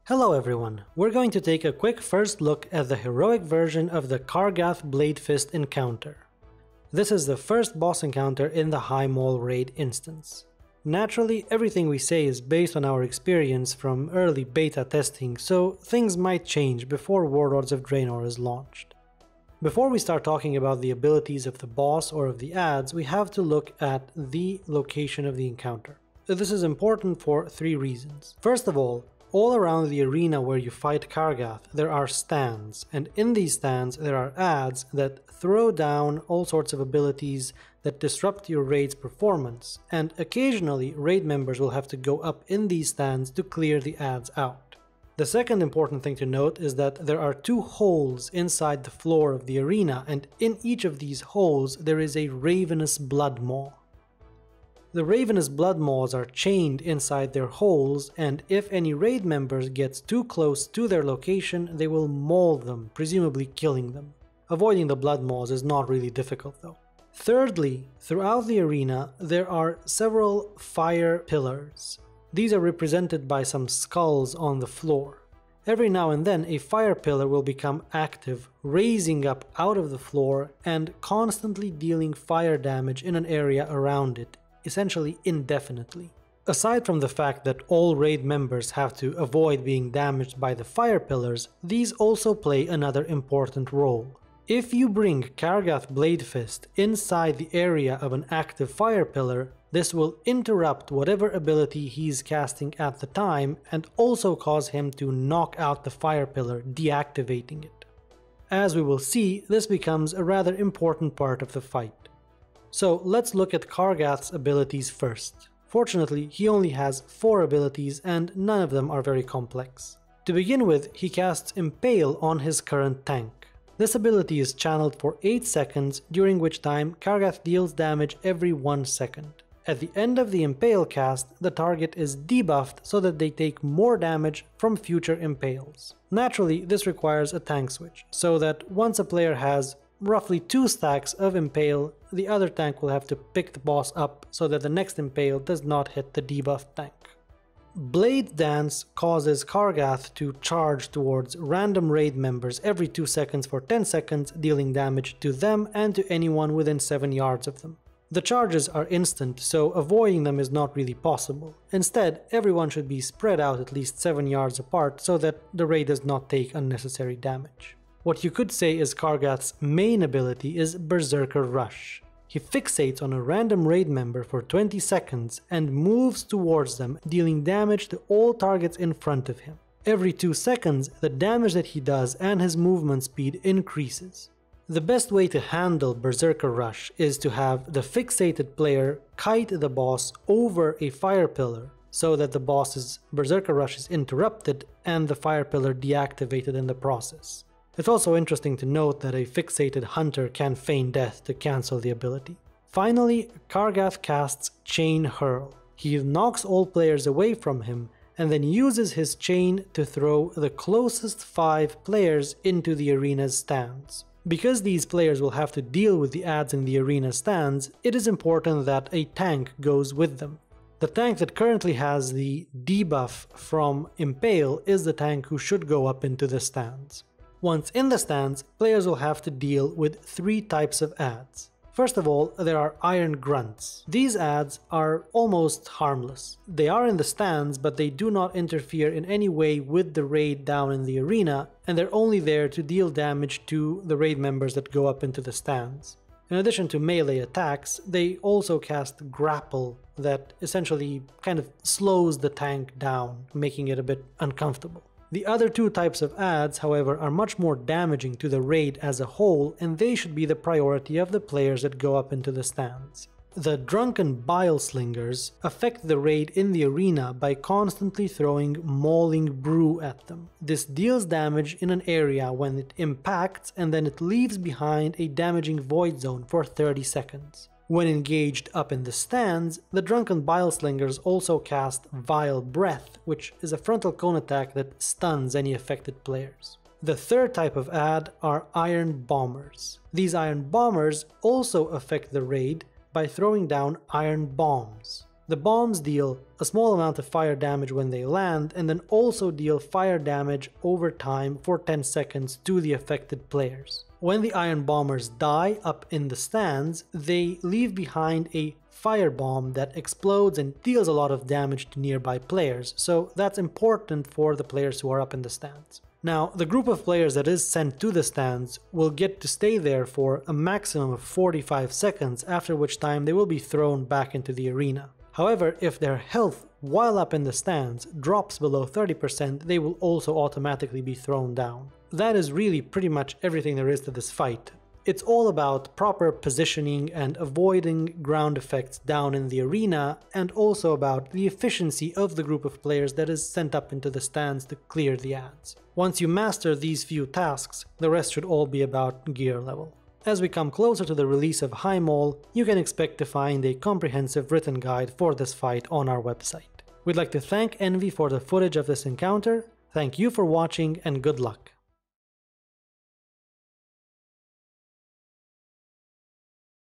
Hello everyone, we're going to take a quick first look at the heroic version of the Kargath Bladefist encounter. This is the first boss encounter in the Highmaul raid instance. Naturally, everything we say is based on our experience from early beta testing, so things might change before Warlords of Draenor is launched. Before we start talking about the abilities of the boss or of the adds, we have to look at the location of the encounter. This is important for three reasons. First of all around the arena where you fight Kargath, there are stands, and in these stands there are adds that throw down all sorts of abilities that disrupt your raid's performance, and occasionally raid members will have to go up in these stands to clear the adds out. The second important thing to note is that there are two holes inside the floor of the arena, and in each of these holes there is a ravenous blood maw. The ravenous blood maws are chained inside their holes, and if any raid members gets too close to their location, they will maul them, presumably killing them. Avoiding the blood maws is not really difficult though. Thirdly, throughout the arena there are several fire pillars. These are represented by some skulls on the floor. Every now and then a fire pillar will become active, raising up out of the floor and constantly dealing fire damage in an area around it, essentially indefinitely. Aside from the fact that all raid members have to avoid being damaged by the fire pillars, these also play another important role. If you bring Kargath Bladefist inside the area of an active fire pillar, this will interrupt whatever ability he's casting at the time and also cause him to knock out the fire pillar, deactivating it. As we will see, this becomes a rather important part of the fight. So let's look at Kargath's abilities first. Fortunately, he only has 4 abilities and none of them are very complex. To begin with, he casts Impale on his current tank. This ability is channeled for 8 seconds, during which time Kargath deals damage every 1 second. At the end of the Impale cast, the target is debuffed so that they take more damage from future Impales. Naturally, this requires a tank switch, so that once a player has roughly 2 stacks of Impale, the other tank will have to pick the boss up so that the next Impale does not hit the debuffed tank. Blade Dance causes Kargath to charge towards random raid members every 2 seconds for 10 seconds, dealing damage to them and to anyone within 7 yards of them. The charges are instant, so avoiding them is not really possible. Instead, everyone should be spread out at least 7 yards apart so that the raid does not take unnecessary damage. What you could say is Kargath's main ability is Berserker Rush. He fixates on a random raid member for 20 seconds and moves towards them, dealing damage to all targets in front of him. Every 2 seconds, the damage that he does and his movement speed increases. The best way to handle Berserker Rush is to have the fixated player kite the boss over a fire pillar, so that the boss's Berserker Rush is interrupted and the fire pillar deactivated in the process. It's also interesting to note that a fixated hunter can feign death to cancel the ability. Finally, Kargath casts Chain Hurl. He knocks all players away from him and then uses his chain to throw the closest 5 players into the arena's stands. Because these players will have to deal with the adds in the arena stands, it is important that a tank goes with them. The tank that currently has the debuff from Impale is the tank who should go up into the stands. Once in the stands, players will have to deal with 3 types of adds. First of all, there are Iron Grunts. These adds are almost harmless. They are in the stands, but they do not interfere in any way with the raid down in the arena, and they're only there to deal damage to the raid members that go up into the stands. In addition to melee attacks, they also cast Grapple that essentially kind of slows the tank down, making it a bit uncomfortable. The other 2 types of adds, however, are much more damaging to the raid as a whole, and they should be the priority of the players that go up into the stands. The Drunken Bile Slingers affect the raid in the arena by constantly throwing mauling brew at them. This deals damage in an area when it impacts, and then it leaves behind a damaging void zone for 30 seconds. When engaged up in the stands, the Drunken Bile Slingers also cast Vile Breath, which is a frontal cone attack that stuns any affected players. The third type of add are Iron Bombers. These Iron Bombers also affect the raid by throwing down iron bombs. The bombs deal a small amount of fire damage when they land, and then also deal fire damage over time for 10 seconds to the affected players. When the iron bombers die up in the stands, they leave behind a firebomb that explodes and deals a lot of damage to nearby players, so that's important for the players who are up in the stands. Now, the group of players that is sent to the stands will get to stay there for a maximum of 45 seconds, after which time they will be thrown back into the arena. However, if their health while up in the stands drops below 30%, they will also automatically be thrown down. That is really pretty much everything there is to this fight. It's all about proper positioning and avoiding ground effects down in the arena, and also about the efficiency of the group of players that is sent up into the stands to clear the ads. Once you master these few tasks, the rest should all be about gear level. As we come closer to the release of Highmaul, you can expect to find a comprehensive written guide for this fight on our website. We'd like to thank Envy for the footage of this encounter. Thank you for watching and good luck.